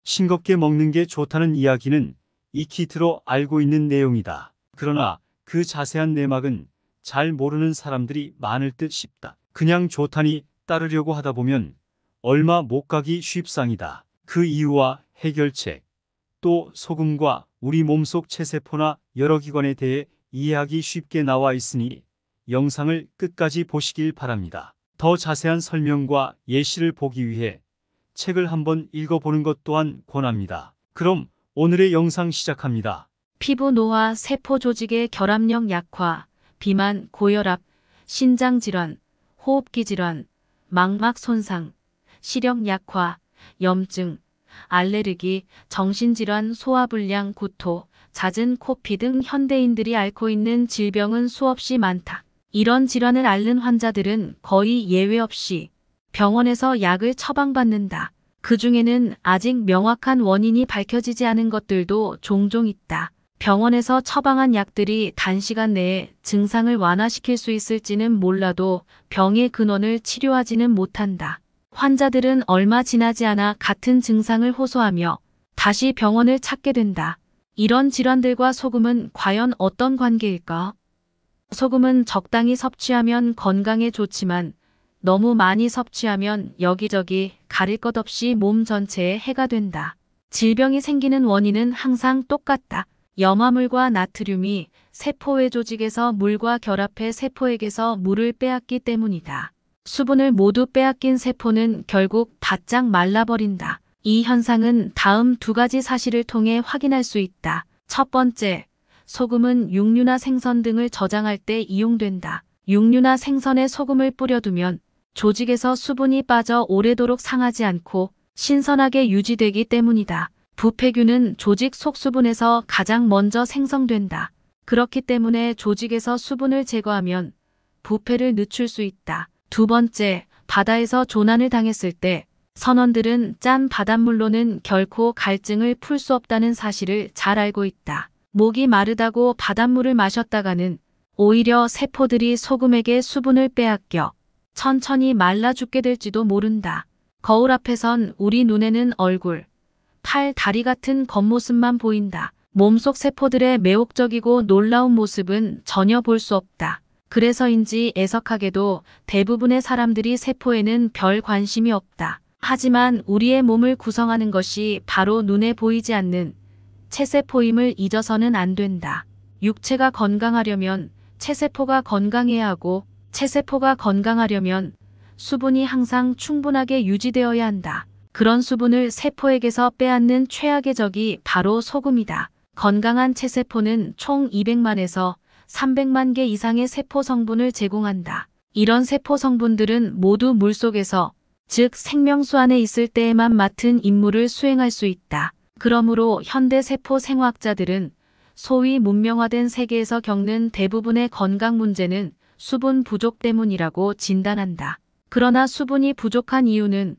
싱겁게 먹는 게 좋다는 이야기는 익히 들어 알고 있는 내용이다. 그러나 그 자세한 내막은 잘 모르는 사람들이 많을 듯 싶다. 그냥 좋다니 따르려고 하다 보면 얼마 못 가기 쉽상이다. 그 이유와 해결책, 또 소금과 우리 몸속 체세포나 여러 기관에 대해 이해하기 쉽게 나와 있으니 영상을 끝까지 보시길 바랍니다. 더 자세한 설명과 예시를 보기 위해 책을 한번 읽어보는 것 또한 권합니다. 그럼 오늘의 영상 시작합니다. 피부 노화, 세포 조직의 결합력 약화, 비만, 고혈압, 신장질환, 호흡기 질환, 망막 손상, 시력 약화, 염증, 알레르기, 정신질환, 소화불량, 구토, 잦은 코피 등 현대인들이 앓고 있는 질병은 수없이 많다. 이런 질환을 앓는 환자들은 거의 예외 없이 병원에서 약을 처방받는다. 그 중에는 아직 명확한 원인이 밝혀지지 않은 것들도 종종 있다. 병원에서 처방한 약들이 단시간 내에 증상을 완화시킬 수 있을지는 몰라도 병의 근원을 치료하지는 못한다. 환자들은 얼마 지나지 않아 같은 증상을 호소하며 다시 병원을 찾게 된다. 이런 질환들과 소금은 과연 어떤 관계일까? 소금은 적당히 섭취하면 건강에 좋지만 너무 많이 섭취하면 여기저기 가릴 것 없이 몸 전체에 해가 된다. 질병이 생기는 원인은 항상 똑같다. 염화물과 나트륨이 세포외 조직에서 물과 결합해 세포에게서 물을 빼앗기 때문이다. 수분을 모두 빼앗긴 세포는 결국 바짝 말라버린다. 이 현상은 다음 두 가지 사실을 통해 확인할 수 있다. 첫 번째, 소금은 육류나 생선 등을 저장할 때 이용된다. 육류나 생선에 소금을 뿌려두면 조직에서 수분이 빠져 오래도록 상하지 않고 신선하게 유지되기 때문이다. 부패균은 조직 속 수분에서 가장 먼저 생성된다. 그렇기 때문에 조직에서 수분을 제거하면 부패를 늦출 수 있다. 두 번째, 바다에서 조난을 당했을 때 선원들은 짠 바닷물로는 결코 갈증을 풀 수 없다는 사실을 잘 알고 있다. 목이 마르다고 바닷물을 마셨다가는 오히려 세포들이 소금에게 수분을 빼앗겨 천천히 말라 죽게 될지도 모른다. 거울 앞에선 우리 눈에는 얼굴, 팔, 다리 같은 겉모습만 보인다. 몸속 세포들의 매혹적이고 놀라운 모습은 전혀 볼 수 없다. 그래서인지 애석하게도 대부분의 사람들이 세포에는 별 관심이 없다. 하지만 우리의 몸을 구성하는 것이 바로 눈에 보이지 않는 체세포임을 잊어서는 안 된다. 육체가 건강하려면 체세포가 건강해야 하고 체세포가 건강하려면 수분이 항상 충분하게 유지되어야 한다. 그런 수분을 세포에게서 빼앗는 최악의 적이 바로 소금이다. 건강한 체세포는 총 200만에서 300만 개 이상의 세포 성분을 제공한다. 이런 세포 성분들은 모두 물속에서, 즉 생명수 안에 있을 때에만 맡은 임무를 수행할 수 있다. 그러므로 현대 세포 생화학자들은 소위 문명화된 세계에서 겪는 대부분의 건강 문제는 수분 부족 때문이라고 진단한다. 그러나 수분이 부족한 이유는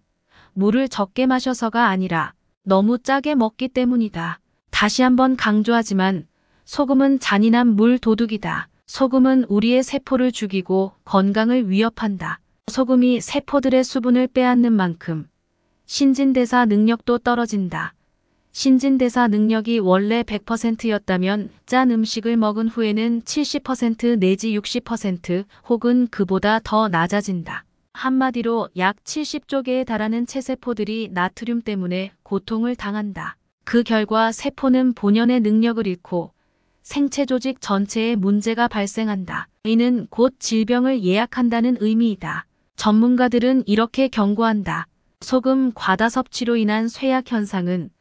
물을 적게 마셔서가 아니라 너무 짜게 먹기 때문이다. 다시 한번 강조하지만 소금은 잔인한 물 도둑이다. 소금은 우리의 세포를 죽이고 건강을 위협한다. 소금이 세포들의 수분을 빼앗는 만큼 신진대사 능력도 떨어진다. 신진대사 능력이 원래 100%였다면 짠 음식을 먹은 후에는 70% 내지 60% 혹은 그보다 더 낮아진다. 한마디로 약 70조 개에 달하는 체세포들이 나트륨 때문에 고통을 당한다. 그 결과 세포는 본연의 능력을 잃고 생체 조직 전체에 문제가 발생한다. 이는 곧 질병을 예약한다는 의미이다. 전문가들은 이렇게 경고한다. 소금 과다 섭취로 인한 쇠약 현상은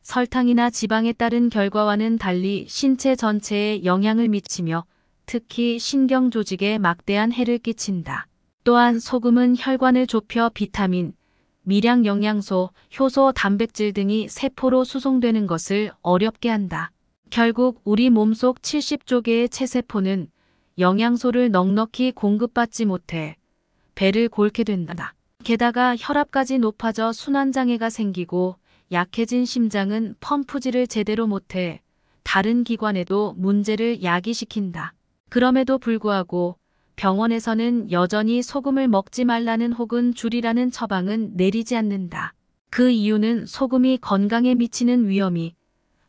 설탕이나 지방에 따른 결과와는 달리 신체 전체에 영향을 미치며 특히 신경 조직에 막대한 해를 끼친다. 또한 소금은 혈관을 좁혀 비타민, 미량 영양소, 효소, 단백질 등이 세포로 수송되는 것을 어렵게 한다. 결국 우리 몸속 70조 개의 체세포는 영양소를 넉넉히 공급받지 못해 배를 골게 된다. 게다가 혈압까지 높아져 순환장애가 생기고 약해진 심장은 펌프질을 제대로 못해 다른 기관에도 문제를 야기시킨다. 그럼에도 불구하고 병원에서는 여전히 소금을 먹지 말라는 혹은 줄이라는 처방은 내리지 않는다. 그 이유는 소금이 건강에 미치는 위험이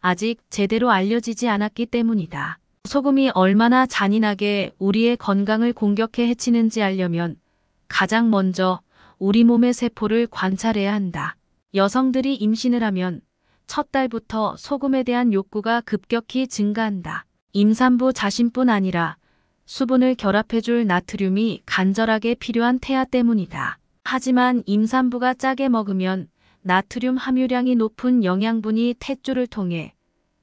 아직 제대로 알려지지 않았기 때문이다. 소금이 얼마나 잔인하게 우리의 건강을 공격해 해치는지 알려면 가장 먼저 우리 몸의 세포를 관찰해야 한다. 여성들이 임신을 하면 첫 달부터 소금에 대한 욕구가 급격히 증가한다. 임산부 자신뿐 아니라 수분을 결합해줄 나트륨이 간절하게 필요한 태아 때문이다. 하지만 임산부가 짜게 먹으면 나트륨 함유량이 높은 영양분이 탯줄을 통해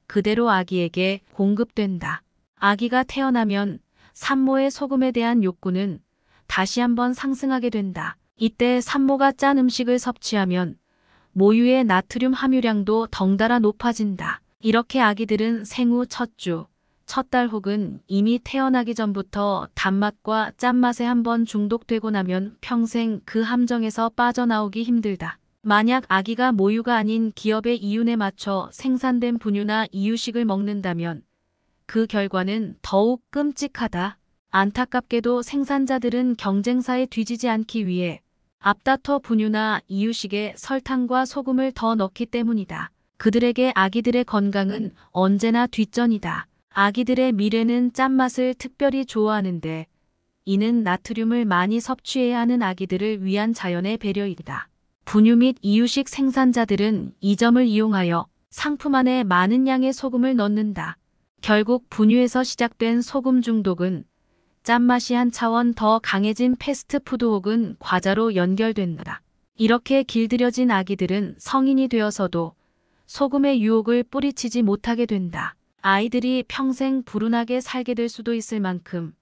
그대로 아기에게 공급된다. 아기가 태어나면 산모의 소금에 대한 욕구는 다시 한번 상승하게 된다. 이때 산모가 짠 음식을 섭취하면 모유의 나트륨 함유량도 덩달아 높아진다. 이렇게 아기들은 생후 첫 주, 첫 달 혹은 이미 태어나기 전부터 단맛과 짠맛에 한번 중독되고 나면 평생 그 함정에서 빠져나오기 힘들다. 만약 아기가 모유가 아닌 기업의 이윤에 맞춰 생산된 분유나 이유식을 먹는다면 그 결과는 더욱 끔찍하다. 안타깝게도 생산자들은 경쟁사에 뒤지지 않기 위해 앞다퉈 분유나 이유식에 설탕과 소금을 더 넣기 때문이다. 그들에게 아기들의 건강은 언제나 뒷전이다. 아기들의 미래는 짠맛을 특별히 좋아하는데 이는 나트륨을 많이 섭취해야 하는 아기들을 위한 자연의 배려이다. 분유 및 이유식 생산자들은 이 점을 이용하여 상품 안에 많은 양의 소금을 넣는다. 결국 분유에서 시작된 소금 중독은 짠맛이 한 차원 더 강해진 패스트푸드 혹은 과자로 연결된다. 이렇게 길들여진 아기들은 성인이 되어서도 소금의 유혹을 뿌리치지 못하게 된다. 아이들이 평생 불운하게 살게 될 수도 있을 만큼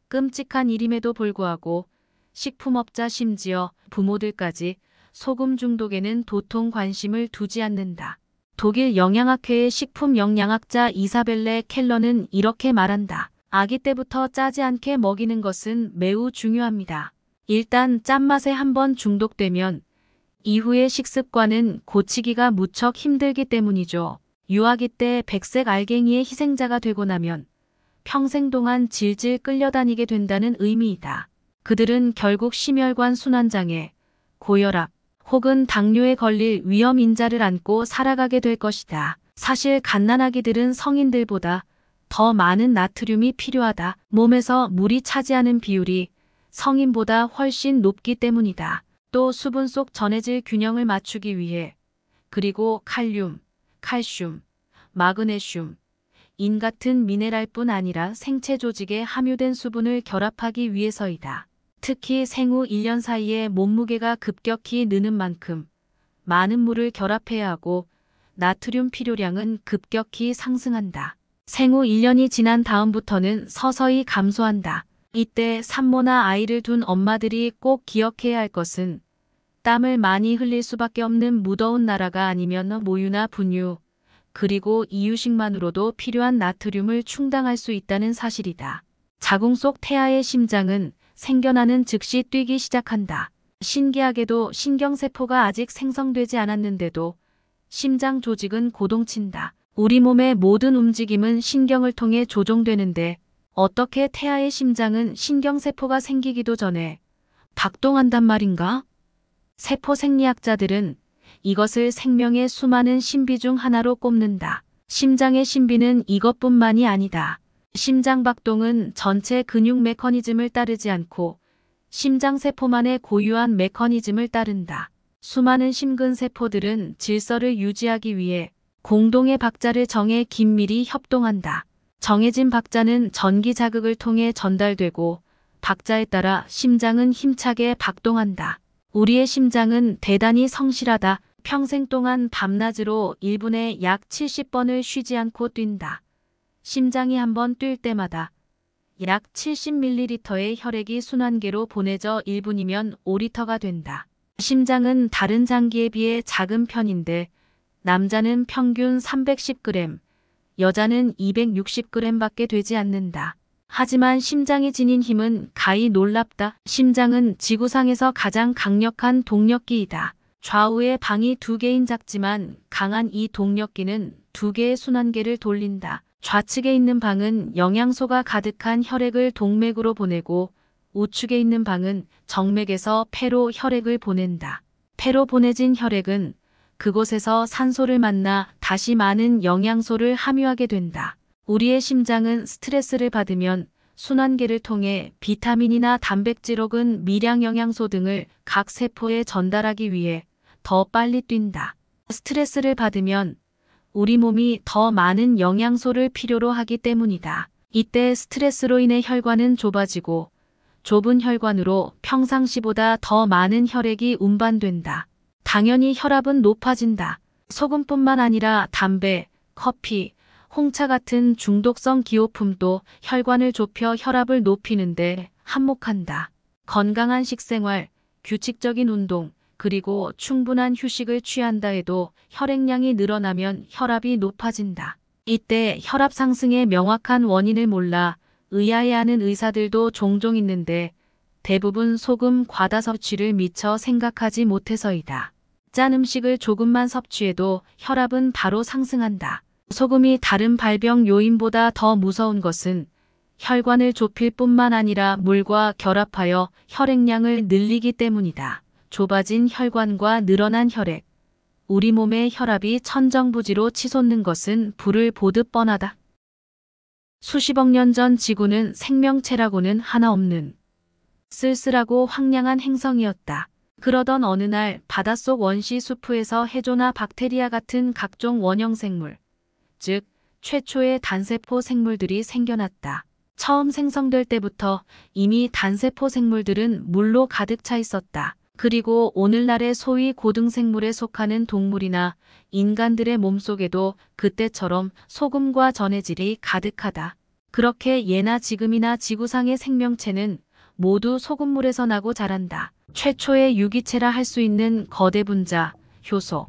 끔찍한 일임에도 불구하고 식품업자 심지어 부모들까지 소금 중독에는 도통 관심을 두지 않는다. 독일 영양학회의 식품영양학자 이사벨레 켈러는 이렇게 말한다. 아기 때부터 짜지 않게 먹이는 것은 매우 중요합니다. 일단 짠맛에 한번 중독되면 이후의 식습관은 고치기가 무척 힘들기 때문이죠. 유아기 때 백색 알갱이의 희생자가 되고 나면 평생 동안 질질 끌려다니게 된다는 의미이다. 그들은 결국 심혈관 순환장애, 고혈압 혹은 당뇨에 걸릴 위험 인자를 안고 살아가게 될 것이다. 사실 갓난아기들은 성인들보다 더 많은 나트륨이 필요하다. 몸에서 물이 차지하는 비율이 성인보다 훨씬 높기 때문이다. 또 수분 속 전해질 균형을 맞추기 위해 그리고 칼륨, 칼슘, 마그네슘, 인 같은 미네랄뿐 아니라 생체 조직에 함유된 수분을 결합하기 위해서이다. 특히 생후 1년 사이에 몸무게가 급격히 느는 만큼 많은 물을 결합해야 하고 나트륨 필요량은 급격히 상승한다. 생후 1년이 지난 다음부터는 서서히 감소한다. 이때 산모나 아이를 둔 엄마들이 꼭 기억해야 할 것은 땀을 많이 흘릴 수밖에 없는 무더운 나라가 아니면 모유나 분유, 그리고 이유식만으로도 필요한 나트륨을 충당할 수 있다는 사실이다. 자궁 속 태아의 심장은 생겨나는 즉시 뛰기 시작한다. 신기하게도 신경세포가 아직 생성되지 않았는데도 심장 조직은 고동친다. 우리 몸의 모든 움직임은 신경을 통해 조종되는데 어떻게 태아의 심장은 신경세포가 생기기도 전에 박동한단 말인가? 세포 생리학자들은 이것을 생명의 수많은 신비 중 하나로 꼽는다. 심장의 신비는 이것뿐만이 아니다. 심장 박동은 전체 근육 메커니즘을 따르지 않고 심장세포만의 고유한 메커니즘을 따른다. 수많은 심근세포들은 질서를 유지하기 위해 공동의 박자를 정해 긴밀히 협동한다. 정해진 박자는 전기 자극을 통해 전달되고 박자에 따라 심장은 힘차게 박동한다. 우리의 심장은 대단히 성실하다. 평생 동안 밤낮으로 1분에 약 70번을 쉬지 않고 뛴다. 심장이 한번 뛸 때마다 약 70ml의 혈액이 순환계로 보내져 1분이면 5리터가 된다. 심장은 다른 장기에 비해 작은 편인데 남자는 평균 310g, 여자는 260g 밖에 되지 않는다. 하지만 심장이 지닌 힘은 가히 놀랍다. 심장은 지구상에서 가장 강력한 동력기이다. 좌우에 방이 2개인 작지만 강한 이 동력기는 2개의 순환계를 돌린다. 좌측에 있는 방은 영양소가 가득한 혈액을 동맥으로 보내고 우측에 있는 방은 정맥에서 폐로 혈액을 보낸다. 폐로 보내진 혈액은 그곳에서 산소를 만나 다시 많은 영양소를 함유하게 된다. 우리의 심장은 스트레스를 받으면 순환계를 통해 비타민이나 단백질 혹은 미량 영양소 등을 각 세포에 전달하기 위해 더 빨리 뛴다. 스트레스를 받으면 우리 몸이 더 많은 영양소를 필요로 하기 때문이다. 이때 스트레스로 인해 혈관은 좁아지고 좁은 혈관으로 평상시보다 더 많은 혈액이 운반된다. 당연히 혈압은 높아진다. 소금뿐만 아니라 담배, 커피, 홍차 같은 중독성 기호품도 혈관을 좁혀 혈압을 높이는데 한몫한다. 건강한 식생활, 규칙적인 운동, 그리고 충분한 휴식을 취한다 해도 혈액량이 늘어나면 혈압이 높아진다. 이때 혈압 상승의 명확한 원인을 몰라 의아해하는 의사들도 종종 있는데 대부분 소금 과다 섭취를 미처 생각하지 못해서이다. 짠 음식을 조금만 섭취해도 혈압은 바로 상승한다. 소금이 다른 발병 요인보다 더 무서운 것은 혈관을 좁힐 뿐만 아니라 물과 결합하여 혈액량을 늘리기 때문이다. 좁아진 혈관과 늘어난 혈액, 우리 몸의 혈압이 천정부지로 치솟는 것은 불을 보듯 뻔하다. 수십억 년 전 지구는 생명체라고는 하나 없는 쓸쓸하고 황량한 행성이었다. 그러던 어느 날 바닷속 원시 수프에서 해조나 박테리아 같은 각종 원형생물, 즉 최초의 단세포 생물들이 생겨났다. 처음 생성될 때부터 이미 단세포 생물들은 물로 가득 차 있었다. 그리고 오늘날의 소위 고등생물에 속하는 동물이나 인간들의 몸속에도 그때처럼 소금과 전해질이 가득하다. 그렇게 예나 지금이나 지구상의 생명체는 모두 소금물에서 나고 자란다. 최초의 유기체라 할 수 있는 거대 분자, 효소,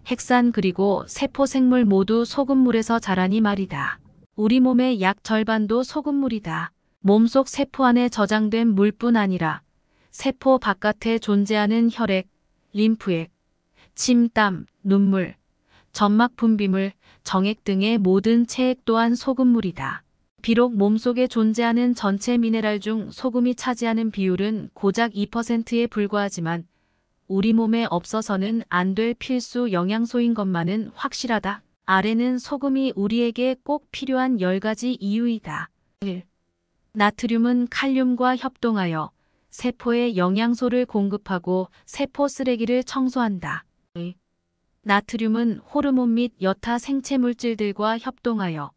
핵산 그리고 세포 생물 모두 소금물에서 자라니 말이다. 우리 몸의 약 절반도 소금물이다. 몸속 세포 안에 저장된 물뿐 아니라 세포 바깥에 존재하는 혈액, 림프액, 침, 땀, 눈물, 점막 분비물, 정액 등의 모든 체액 또한 소금물이다. 비록 몸속에 존재하는 전체 미네랄 중 소금이 차지하는 비율은 고작 2%에 불과하지만 우리 몸에 없어서는 안 될 필수 영양소인 것만은 확실하다. 아래는 소금이 우리에게 꼭 필요한 10가지 이유이다. 1. 나트륨은 칼륨과 협동하여 세포에 영양소를 공급하고 세포 쓰레기를 청소한다. 2. 나트륨은 호르몬 및 여타 생체 물질들과 협동하여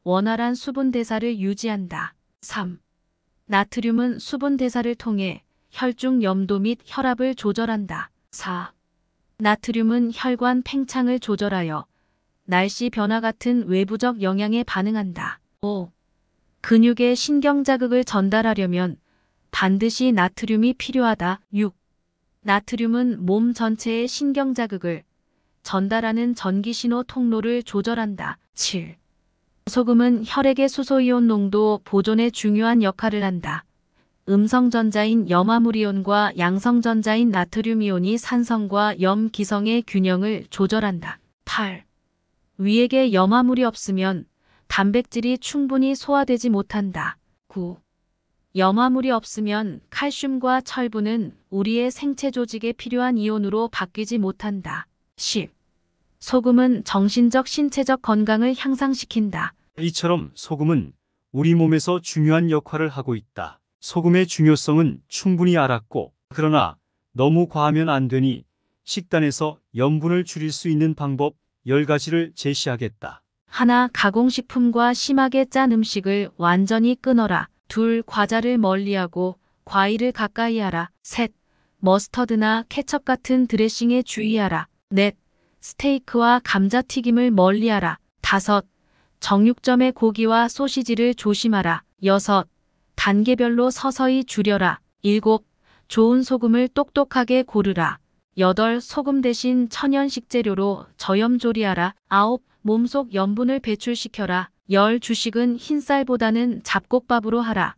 원활한 수분 대사를 유지한다. 3. 나트륨은 수분 대사를 통해 혈중 염도 및 혈압을 조절한다. 4. 나트륨은 혈관 팽창을 조절하여 날씨 변화 같은 외부적 영향에 반응한다. 5. 근육에 신경 자극을 전달하려면 반드시 나트륨이 필요하다. 6. 나트륨은 몸 전체에 신경 자극을 전달하는 전기신호 통로를 조절한다. 7. 소금은 혈액의 수소이온 농도 보존에 중요한 역할을 한다. 음성전자인 염화물이온과 양성전자인 나트륨이온이 산성과 염기성의 균형을 조절한다. 8. 위액에 염화물이 없으면 단백질이 충분히 소화되지 못한다. 9. 염화물이 없으면 칼슘과 철분은 우리의 생체 조직에 필요한 이온으로 바뀌지 못한다. 10. 소금은 정신적 신체적 건강을 향상시킨다. 이처럼 소금은 우리 몸에서 중요한 역할을 하고 있다. 소금의 중요성은 충분히 알았고, 그러나 너무 과하면 안 되니 식단에서 염분을 줄일 수 있는 방법 10가지를 제시하겠다. 하나, 가공식품과 심하게 짠 음식을 완전히 끊어라. 2. 과자를 멀리하고 과일을 가까이 하라. 3. 머스터드나 케첩 같은 드레싱에 주의하라. 4. 스테이크와 감자튀김을 멀리하라. 5. 정육점의 고기와 소시지를 조심하라. 6. 단계별로 서서히 줄여라. 7. 좋은 소금을 똑똑하게 고르라. 8. 소금 대신 천연 식재료로 저염 조리하라. 9. 몸속 염분을 배출시켜라. 10. 주식은 흰쌀보다는 잡곡밥으로 하라.